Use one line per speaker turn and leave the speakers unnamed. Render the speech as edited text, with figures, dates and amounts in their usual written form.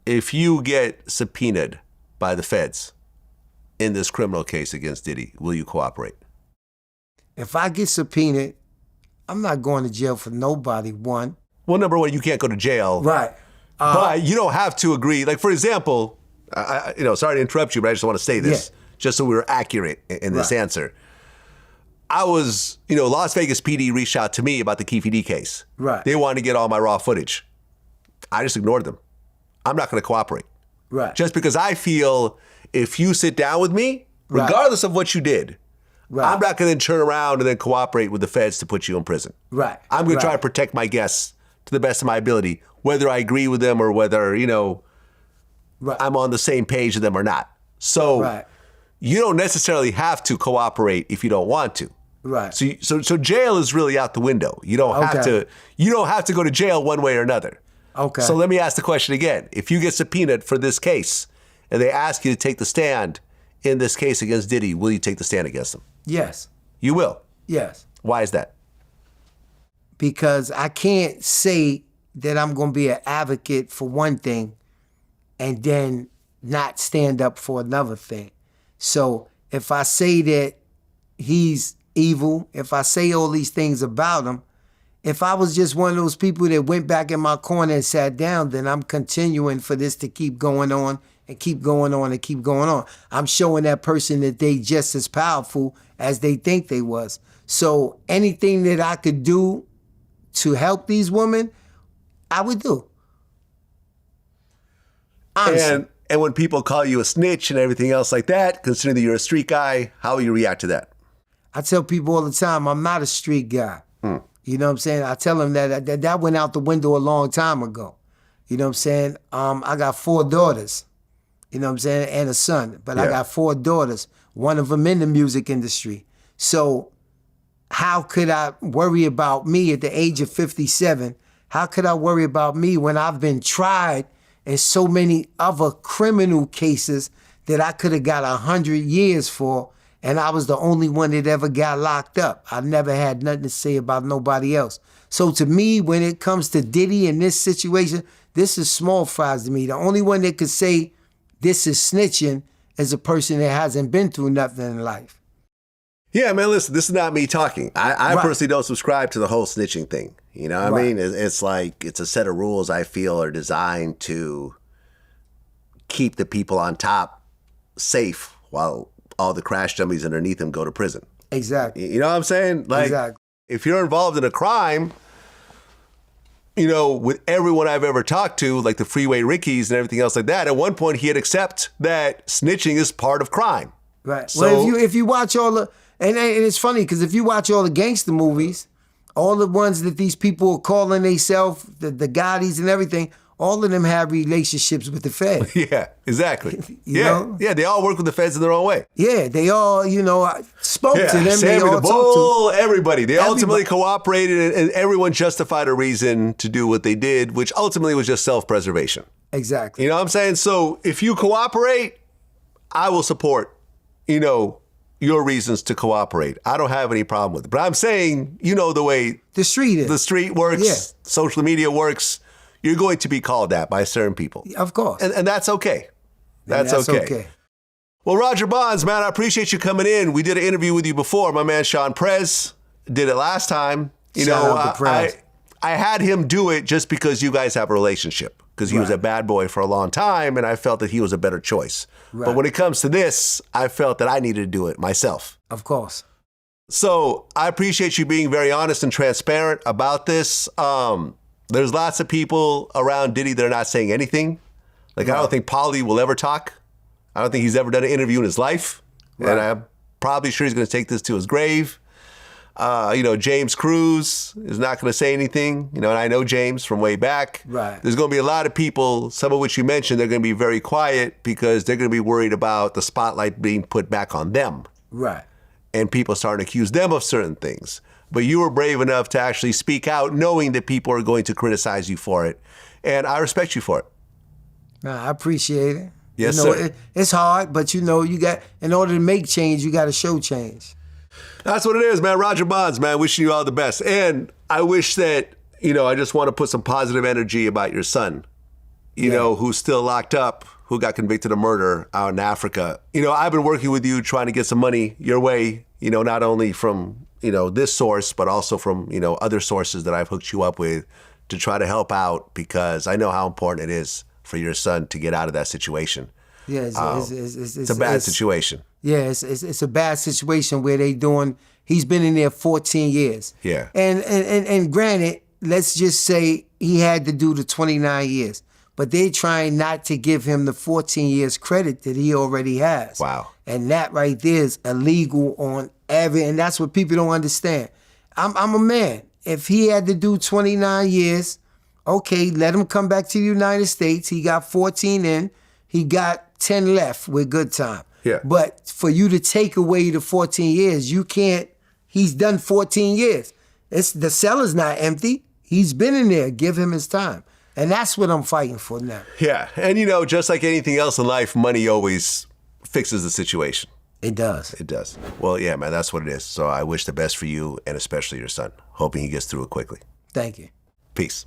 if you get subpoenaed by the feds in this criminal case against Diddy, will you cooperate?
If I get subpoenaed, I'm not going to jail for nobody, one.
Well, number one, you can't go to jail.
Right.
But you don't have to agree. Like, for example, sorry to interrupt you, but I just want to say this, just so we were accurate in this answer. I was, Las Vegas PD reached out to me about the Keefe D case.
Right.
They wanted to get all my raw footage. I just ignored them. I'm not going to cooperate.
Right.
Just because I feel if you sit down with me, regardless of what you did, I'm not going to turn around and then cooperate with the feds to put you in prison.
Right.
I'm going to try to protect my guests to the best of my ability, whether I agree with them or whether, I'm on the same page with them or not. So you don't necessarily have to cooperate if you don't want to.
Right.
So jail is really out the window. You don't have to. You don't have to go to jail one way or another.
Okay.
So let me ask the question again. If you get subpoenaed for this case and they ask you to take the stand in this case against Diddy, will you take the stand against him?
Yes.
You will?
Yes.
Why is that?
Because I can't say that I'm going to be an advocate for one thing and then not stand up for another thing. So if I say that he's evil, if I say all these things about him, if I was just one of those people that went back in my corner and sat down, then I'm continuing for this to keep going on and keep going on and keep going on. I'm showing that person that they just as powerful as they think they was. So anything that I could do to help these women, I would do. Honestly.
And when people call you a snitch and everything else like that, considering that you're a street guy, how will you react to that? I
tell people all the time, I'm not a street guy. You know what I'm saying? I tell them that went out the window a long time ago. You know what I'm saying? I got 4 daughters, you know what I'm saying, and a son. But I got 4 daughters, one of them in the music industry. So how could I worry about me at the age of 57? How could I worry about me when I've been tried in so many other criminal cases that I could have got 100 years for, and I was the only one that ever got locked up? I never had nothing to say about nobody else. So to me, when it comes to Diddy in this situation, this is small fries to me. The only one that could say this is snitching is a person that hasn't been through nothing in life.
Yeah, man, listen, this is not me talking. I personally don't subscribe to the whole snitching thing. You know what I mean? It's like, it's a set of rules I feel are designed to keep the people on top safe while all the crash dummies underneath them go to prison.
Exactly.
You know what I'm saying? Like, if you're involved in a crime, with everyone I've ever talked to, like the Freeway Rickies and everything else like that, at one point he'd accept that snitching is part of crime.
Right. So, well, if you watch all the, and it's funny because if you watch all the gangster movies, all the ones that these people are calling themselves, the Gottis and everything, all of them have relationships with the Fed.
Yeah, exactly.
you know?
Yeah, they all work with the Feds in their own way.
Yeah, they all, spoke to them.
Sammy
they all
the Bull, everybody. They
everybody.
ultimately cooperated, and everyone justified a reason to do what they did, which ultimately was just self-preservation.
Exactly.
You know what I'm saying? So if you cooperate, I will support, your reasons to cooperate. I don't have any problem with it. But I'm saying, the way
the street is.
The street works, social media works, you're going to be called that by certain people.
Of course.
And that's okay. That's okay. Well, Roger Bonds, man, I appreciate you coming in. We did an interview with you before. My man Sean Prez did it last time.
Shout out to Prez.
I had him do it just because you guys have a relationship, because he was a bad boy for a long time, and I felt that he was a better choice. Right. But when it comes to this, I felt that I needed to do it myself.
Of course.
So I appreciate you being very honest and transparent about this. There's lots of people around Diddy that are not saying anything. Like, I don't think Pauly will ever talk. I don't think he's ever done an interview in his life. Right. And I'm probably sure he's going to take this to his grave. James Cruz is not going to say anything. And I know James from way back.
Right.
There's going to be a lot of people, some of which you mentioned, they're going to be very quiet because they're going to be worried about the spotlight being put back on them.
Right.
And people starting to accuse them of certain things. But you were brave enough to actually speak out knowing that people are going to criticize you for it. And I respect you for it.
I appreciate it.
Yes, sir.
It's hard, but in order to make change, you got to show change.
That's what it is, man. Roger Bonds, man, wishing you all the best. And I wish that, I just want to put some positive energy about your son, you know, who's still locked up, who got convicted of murder out in Africa. You know, I've been working with you trying to get some money your way, you know, not only from, you know, this source, but also from, you know, other sources that I've hooked you up with to try to help out, because I know how important it is for your son to get out of that situation.
Yeah,
it's a bad situation.
Yeah, it's a bad situation where he's been in there 14 years.
Yeah.
And granted, let's just say he had to do the 29 years, but they're trying not to give him the 14 years credit that he already has.
Wow.
And that right there is illegal on and that's what people don't understand. I'm a man. If he had to do 29 years, okay, let him come back to the United States. He got 14 in, he got 10 left with good time.
Yeah.
But for you to take away the 14 years, you can't. He's done 14 years. The cell is not empty. He's been in there. Give him his time. And that's what I'm fighting for now.
Yeah. And, you know, just like anything else in life, money always fixes the situation.
It does.
It does. Well, yeah, man, that's what it is. So I wish the best for you and especially your son. Hoping he gets through it quickly.
Thank you.
Peace.